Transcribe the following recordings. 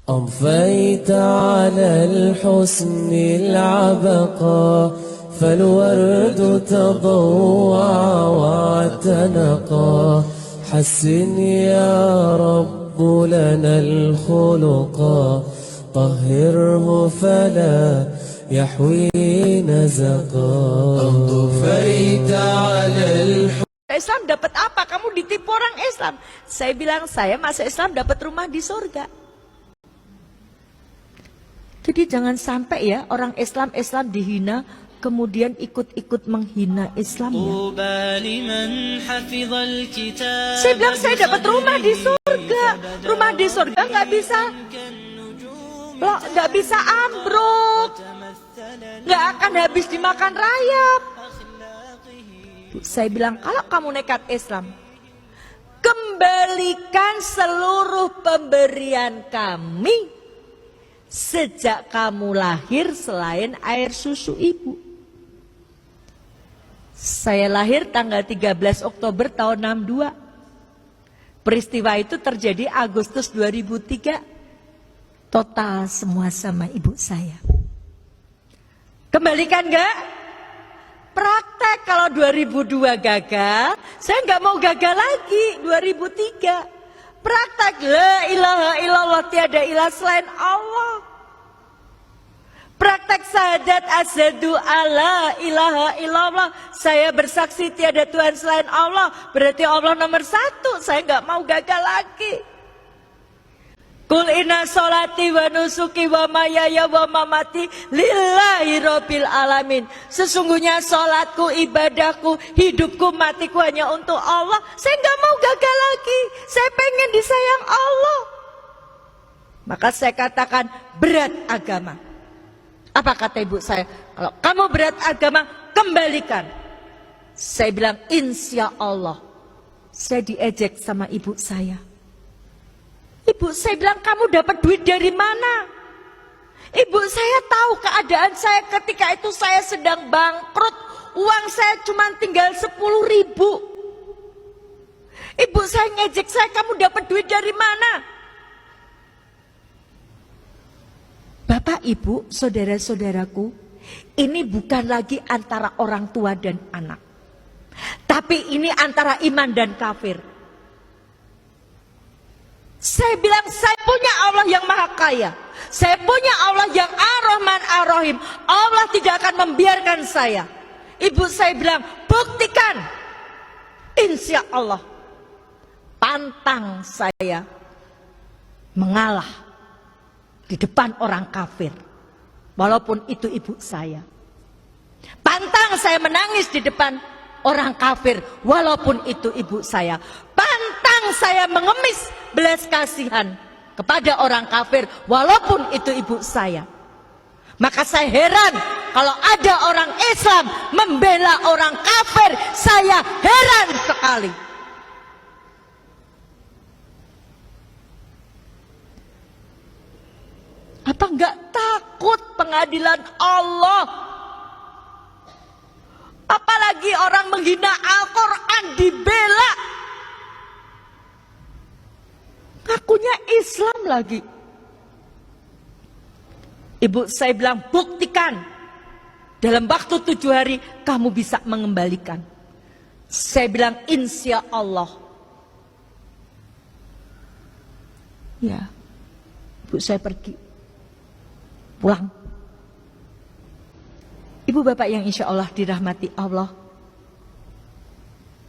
أضفيت على الحسن العبقى فالورد تضوع واعتنقا حسن يا رب لنا الخلقا طهره فلا يحوي نزقا أضفيت على Islam dapat apa? Kamu ditipu orang Islam. Saya bilang, saya masuk Islam dapat rumah di surga. Jadi jangan sampai ya orang Islam dihina, kemudian ikut-ikut menghina Islam ya. Saya bilang saya dapat rumah di surga. Rumah di surga nggak bisa ambruk, nggak akan habis dimakan rayap. Saya bilang kalau kamu nekat Islam, kembalikan seluruh pemberian kami sejak kamu lahir selain air susu ibu. Saya lahir tanggal 13 Oktober tahun 62. Peristiwa itu terjadi Agustus 2003. Total semua sama ibu saya. Kembalikan enggak? Praktek kalau 2002 gagal, saya nggak mau gagal lagi 2003. Praktek la ilaha illallah, tiada ilah selain Allah. Praktek syahadat asyhadu alla ilaha illallah, saya bersaksi tiada Tuhan selain Allah, berarti Allah nomor satu. Saya nggak mau gagal lagi. Kul inna sholati wa nusuki wa mayaya wa mamati lillahi rabbil alamin. Sesungguhnya sholatku, ibadahku, hidupku, matiku hanya untuk Allah. Saya nggak mau gagal lagi. Saya pengen disayang Allah. Maka saya katakan berat agama. Apa kata ibu saya? Kalau kamu berat agama, kembalikan. Saya bilang insya Allah. Saya diejek sama ibu saya. Ibu saya bilang, kamu dapat duit dari mana? Ibu saya tahu keadaan saya ketika itu saya sedang bangkrut. Uang saya cuma tinggal 10.000. Ibu saya ngejek saya, kamu dapat duit dari mana? Bapak, ibu, saudara-saudaraku, ini bukan lagi antara orang tua dan anak. Tapi ini antara iman dan kafir. Saya bilang saya punya Allah yang maha kaya. Saya punya Allah yang ar-Rahman ar-Rahim. Allah tidak akan membiarkan saya. Ibu saya bilang buktikan. Insya Allah. Pantang saya mengalah di depan orang kafir. Walaupun itu ibu saya. Pantang saya menangis di depan orang kafir. Walaupun itu ibu saya. Pantang saya mengemis belas kasihan kepada orang kafir walaupun itu ibu saya. Maka saya heran kalau ada orang Islam membela orang kafir. Saya heran sekali. Apa enggak takut pengadilan Allah? Apalagi orang menghina Al-Quran dibela. Ngakunya Islam lagi. Ibu saya bilang buktikan. Dalam waktu 7 hari kamu bisa mengembalikan. Saya bilang insya Allah. Ya, ibu saya pergi. Pulang. Ibu bapak yang insya Allah dirahmati Allah.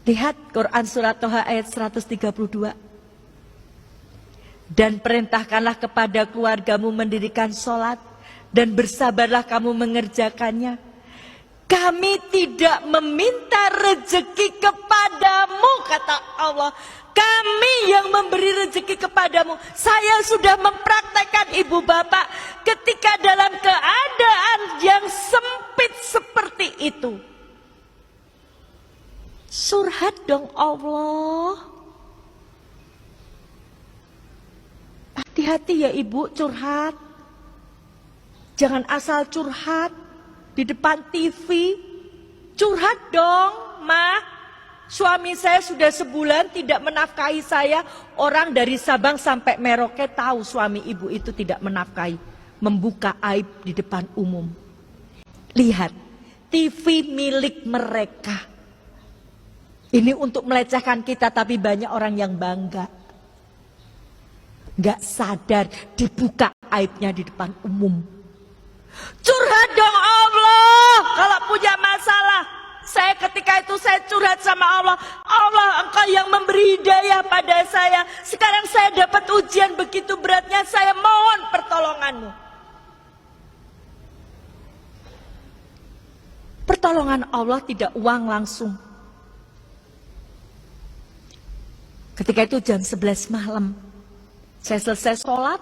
Lihat Quran surat Toha ayat 132. Dan perintahkanlah kepada keluargamu mendirikan sholat. Dan bersabarlah kamu mengerjakannya. Kami tidak meminta rezeki kepadamu, kata Allah. Kami yang memberi rezeki kepadamu. Saya sudah mempraktekkan ibu bapak ketika dalam keadaan yang sempit seperti itu. Surhat dong Allah. Hati-hati ya ibu curhat. Jangan asal curhat di depan TV. Curhat dong, Ma. suami saya sudah sebulan tidak menafkahi saya. Orang dari Sabang sampai Merauke tahu suami ibu itu tidak menafkahi. Membuka aib di depan umum. Lihat, TV milik mereka. Ini untuk melecehkan kita, tapi banyak orang yang bangga. Gak sadar dibuka aibnya di depan umum. Curhat dong Allah kalau punya masalah. Saya ketika itu saya curhat sama Allah. Allah, Engkau yang memberi hidayah pada saya. Sekarang saya dapat ujian begitu beratnya. Saya mohon pertolonganmu. Pertolongan Allah tidak uang langsung. Ketika itu jam 11 malam. Saya selesai sholat.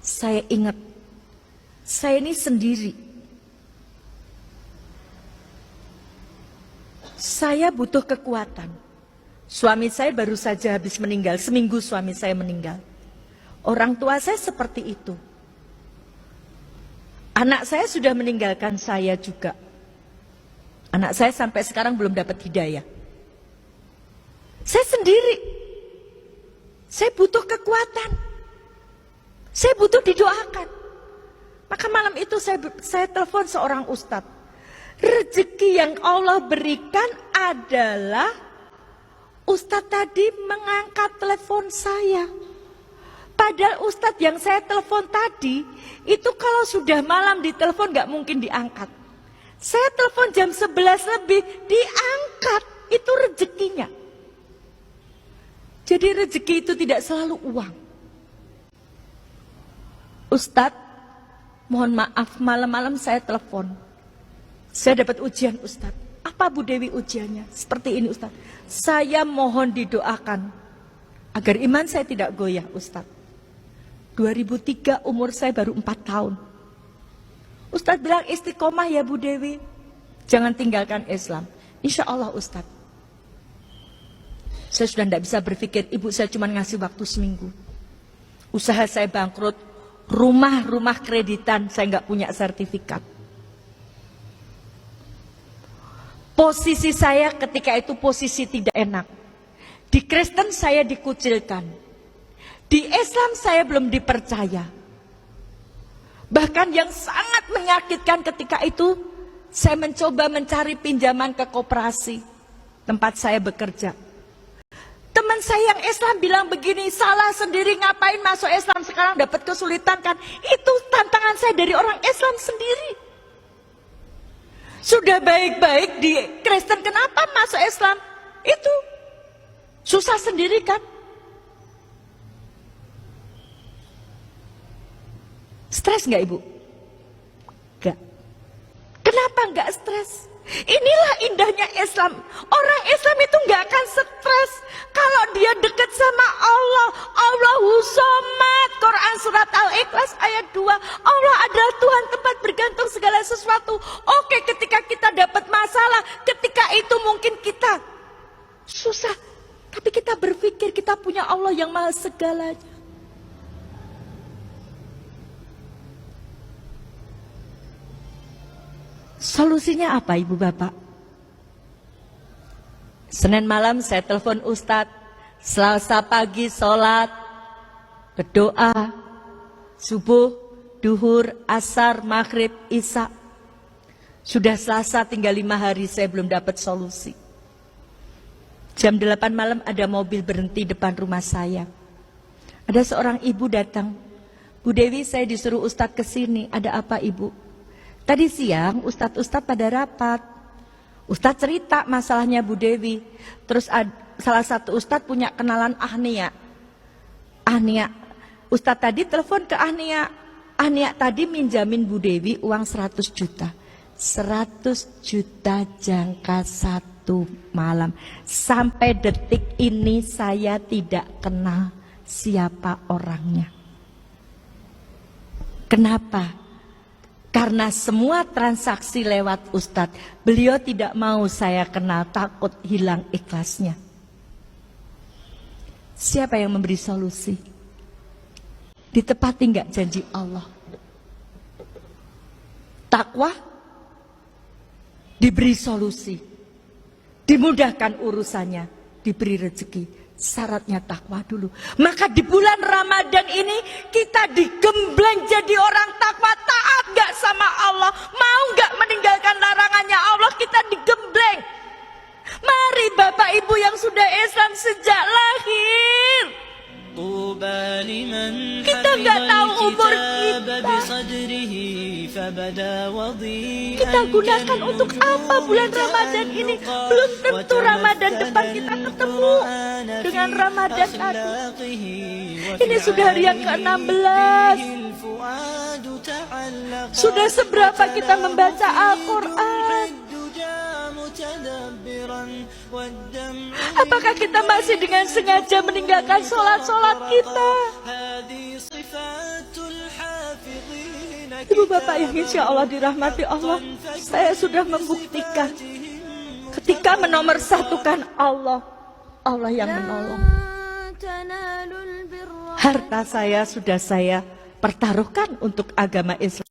Saya ingat. Saya ini sendiri. Saya butuh kekuatan. Suami saya baru saja habis meninggal. Seminggu suami saya meninggal. Orang tua saya seperti itu. Anak saya sudah meninggalkan saya juga. Anak saya sampai sekarang belum dapat hidayah. Saya sendiri. Saya butuh kekuatan. Saya butuh didoakan. Maka malam itu saya telepon seorang ustadz. Rezeki yang Allah berikan adalah ustadz tadi mengangkat telepon saya. Padahal ustadz yang saya telepon tadi, itu kalau sudah malam ditelepon gak mungkin diangkat. Saya telepon jam 11 lebih, diangkat. Itu rezekinya. Jadi rezeki itu tidak selalu uang. Ustadz, mohon maaf malam-malam saya telepon. Saya dapat ujian Ustadz. Apa Bu Dewi ujiannya? Seperti ini Ustadz. Saya mohon didoakan agar iman saya tidak goyah Ustadz. 2003 umur saya baru 4 tahun. Ustadz bilang istiqomah ya Bu Dewi. Jangan tinggalkan Islam. Insya Allah Ustadz. Saya sudah tidak bisa berpikir, ibu saya cuma ngasih waktu seminggu. Usaha saya bangkrut, rumah kreditan, saya nggak punya sertifikat. Posisi saya ketika itu posisi tidak enak. Di Kristen saya dikucilkan. Di Islam saya belum dipercaya. Bahkan yang sangat menyakitkan ketika itu, saya mencoba mencari pinjaman ke koperasi tempat saya bekerja. Teman saya yang Islam bilang begini, salah sendiri ngapain masuk Islam sekarang dapat kesulitan kan? Itu tantangan saya dari orang Islam sendiri. Sudah baik-baik di Kristen, kenapa masuk Islam? Itu susah sendiri kan? Stres nggak ibu? Nggak. Kenapa nggak stres? Inilah indahnya Islam. Orang Islam itu nggak akan stres kalau dia dekat sama Allah. Allahu Somad. Quran surat Al-Ikhlas ayat 2. Allah adalah Tuhan tempat bergantung segala sesuatu. Oke, ketika kita dapat masalah, ketika itu mungkin kita susah, tapi kita berpikir kita punya Allah yang maha segalanya. Solusinya apa ibu bapak? Senin malam saya telepon Ustadz, Selasa pagi sholat, berdoa, subuh, duhur, asar, maghrib, isya. Sudah Selasa tinggal 5 hari saya belum dapat solusi. Jam 8 malam ada mobil berhenti depan rumah saya. Ada seorang ibu datang. Bu Dewi, saya disuruh Ustadz ke sini. Ada apa ibu? Tadi siang Ustadz pada rapat. Ustadz cerita masalahnya Bu Dewi. Terus salah satu Ustadz punya kenalan Ahnia. Ustadz tadi telepon ke Ahnia. Ahnia tadi minjamin Bu Dewi uang 100 juta. 100 juta jangka 1 malam. Sampai detik ini saya tidak kenal siapa orangnya. Kenapa? Karena semua transaksi lewat Ustadz, beliau tidak mau saya kenal, takut hilang ikhlasnya. Siapa yang memberi solusi? Ditepati nggak janji Allah? Takwa diberi solusi, dimudahkan urusannya, diberi rezeki. Syaratnya takwa dulu. Maka di bulan Ramadan ini kita digembleng jadi orang takwa, taat gak sama Allah, mau gak meninggalkan larangannya Allah, kita digembleng. Mari Bapak Ibu yang sudah Islam sejak lahir, kita nggak tahu umur kita. Kita gunakan untuk apa bulan Ramadan ini? Belum tentu Ramadan depan kita ketemu dengan Ramadan tadi. Ini sudah hari yang ke-16. Sudah seberapa kita membaca Al-Quran? Apakah kita masih dengan sengaja meninggalkan sholat-sholat kita? Ibu bapak yang insya Allah dirahmati Allah, saya sudah membuktikan ketika menomorsatukan Allah, Allah yang menolong. Harta saya sudah saya pertaruhkan untuk agama Islam.